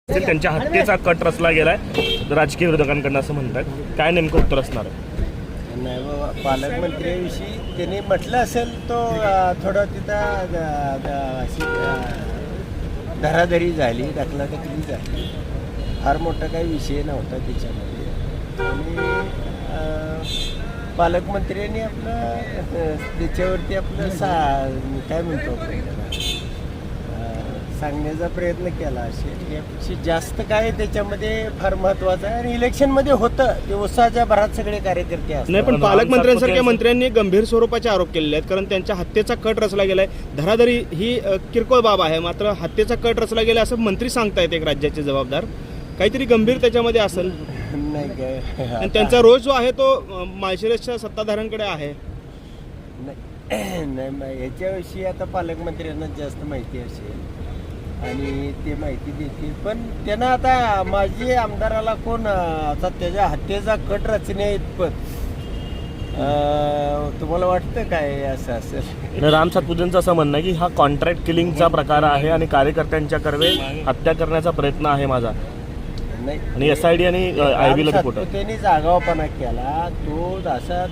त्यांच्या हत्येचा कट रचला गेलाय राजकीय विरोधकांकडून असं म्हणतात. काय नेमकं उत्तर असणार आहे? नाही बाबा, पालकमंत्र्याविषयी त्यांनी म्हटलं असेल तो थोडं तिथं अशी धराधरी झाली, दखलादखली झाली. फार मोठा काही विषय नव्हता त्याच्यामध्ये. आणि पालकमंत्र्यांनी आपलं त्याच्यावरती आपलं काय म्हणतो आपण त्याला सांगण्याचा प्रयत्न केला असेल. यापेक्षा जास्त काय त्याच्यामध्ये फार महत्त्वाचं आहे. आणि इलेक्शनमध्ये होतं ते उत्साहाच्या भरात सगळे कार्यकर्ते असतात. नाही, पण पालकमंत्र्यांसारख्या मंत्र्यांनी गंभीर स्वरूपाचे आरोप केलेले आहेत. कारण त्यांच्या हत्येचा कट रचला गेलाय. धराधरी ही किरकोळ बाब आहे, मात्र हत्येचा कट रचला गेला असं मंत्री सांगतायत. एक राज्याचे जबाबदार काहीतरी गंभीर त्याच्यामध्ये असेल. नाही काय आणि त्यांचा रोज जो आहे तो माळशिरसच्या सत्ताधाऱ्यांकडे आहे. नाही, याच्याविषयी आता पालकमंत्र्यांना जास्त माहिती असेल आणि ते माहिती देतील. पण त्यांना आता माझी आमदाराला कोण आता त्याच्या हत्येचा कट रचण्या इतपत तुम्हाला वाटतं काय असं असेल? राम सातपुतेंचं असं म्हणणं आहे की हा कॉन्ट्रॅक्ट किलिंगचा प्रकार आहे आणि कार्यकर्त्यांच्या कर्वे हत्या करण्याचा प्रयत्न आहे माझा. नाही, आणि SID आणि IB ला रिपोर्ट आहे. त्यांनी जागावपणा केला. तो असा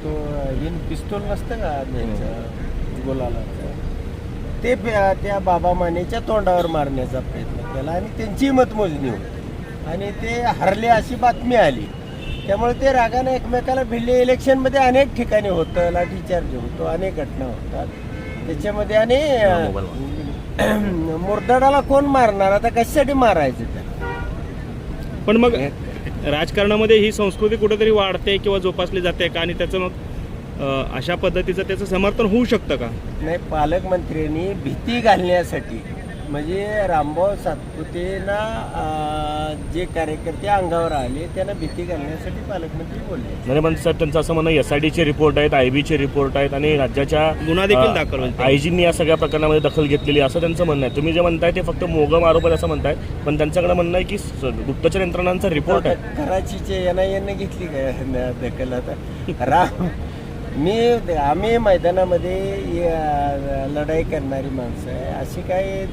तो पिस्तूल नसतं का त्यांचं गुलालाचं, ते त्या बाबा मानेच्या तोंडावर मारण्याचा प्रयत्न केला आणि त्यांची मतमोजणी होती आणि ते हरले अशी बातमी आली. त्यामुळे ते रागाने एकमेकाला भिडले. इलेक्शनमध्ये अनेक ठिकाणी होतं, लाठीचार्ज होतो, अनेक घटना होतात त्याच्यामध्ये. आणि मुरदाडाला कोण मारणार? आता कशासाठी मारायचं त्याला? पण मग राजकारणामध्ये ही संस्कृती कुठेतरी वाढते किंवा जोपासली जाते का? आणि त्याचं मग अशा पद्धतीचं त्याचं समर्थन होऊ शकतं का? नाही, पालकमंत्र्यांनी भीती घालण्यासाठी म्हणजे रामभाऊ सातपुतेंना जे कार्यकर्ते अंगावर आले त्यांना भीती घालण्यासाठी पालकमंत्री बोलले. नाही पण साहेब त्यांचं असं म्हणणं SID चे रिपोर्ट आहेत, IB चे रिपोर्ट आहेत आणि राज्याच्या गुन्हा देखील दाखल होईल. IG नी या सगळ्या प्रकरणामध्ये दखल घेतलेली असं त्यांचं म्हणणं आहे. तुम्ही जे म्हणताय ते फक्त मोगम आरोप आहे असं म्हणताय, पण त्यांच्याकडे म्हणणं आहे की गुप्तचर यंत्रणांचा रिपोर्ट आहे. कराचीचे NIA घेतली काय दखल? आता आम्ही मैदानामध्ये लढाई करणारी माणसं आहे. अशी काय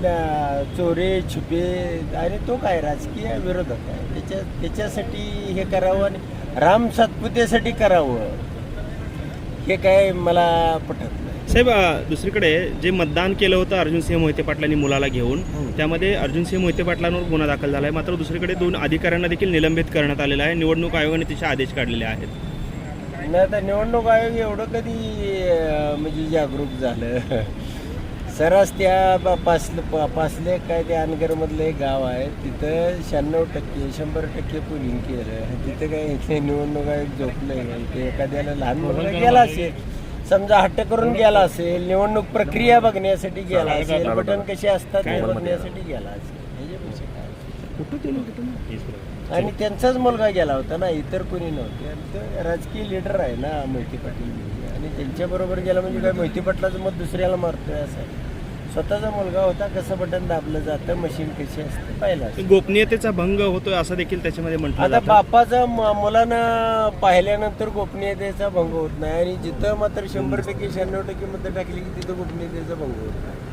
चोरे छुपे आणि तो काय राजकीय विरोधक आहे. त्याच्यासाठी हे करावं आणि राम सातपुतेसाठी करावं हे काय मला पटत नाही. साहेब, दुसरीकडे जे मतदान केलं होतं अर्जुनसिंह मोहिते पाटलांनी मुलाला घेऊन, त्यामध्ये अर्जुनसिंह मोहिते पाटलांवर गुन्हा दाखल झाला आहे. मात्र दुसरीकडे 2 अधिकाऱ्यांना देखील निलंबित करण्यात आलेलं आहे. निवडणूक आयोगाने त्याचे आदेश काढलेले आहेत. नाही, आता निवडणूक आयोग एवढं कधी म्हणजे जागरूक झालं? सरस त्या पासले काय ते अनगरमधलं एक गाव आहे, तिथं 96% पोलिंग केलं. तिथं काय इथे निवडणूक आयोग झोपलं ते एखाद्याला लहान मुलाला गेला असेल, समजा हट्ट करून गेला असेल, निवडणूक प्रक्रिया बघण्यासाठी गेला असेल, बटन कसे असतात हे बघण्यासाठी गेला असेल. आणि त्यांचाच मुलगा गेला होता ना, इतर कोणी नव्हते. आणि तो राजकीय लीडर आहे ना मोहिते पाटील, आणि त्यांच्याबरोबर गेला म्हणजे काय मोहिते पाटलाचं मत दुसऱ्याला मारतोय असं? स्वतःचा मुलगा होता, कसं बटन दाबलं जातं, मशीन कशी असते पाहिलं. गोपनीयतेचा भंग होतोय असं देखील त्याच्यामध्ये म्हटलं आता बापाचा मुलानं पाहिल्यानंतर गोपनीयतेचा भंग होत नाही. आणि जिथं मात्र 100% 96% मतं टाकली की तिथं गोपनीयतेचा भंग होत नाही.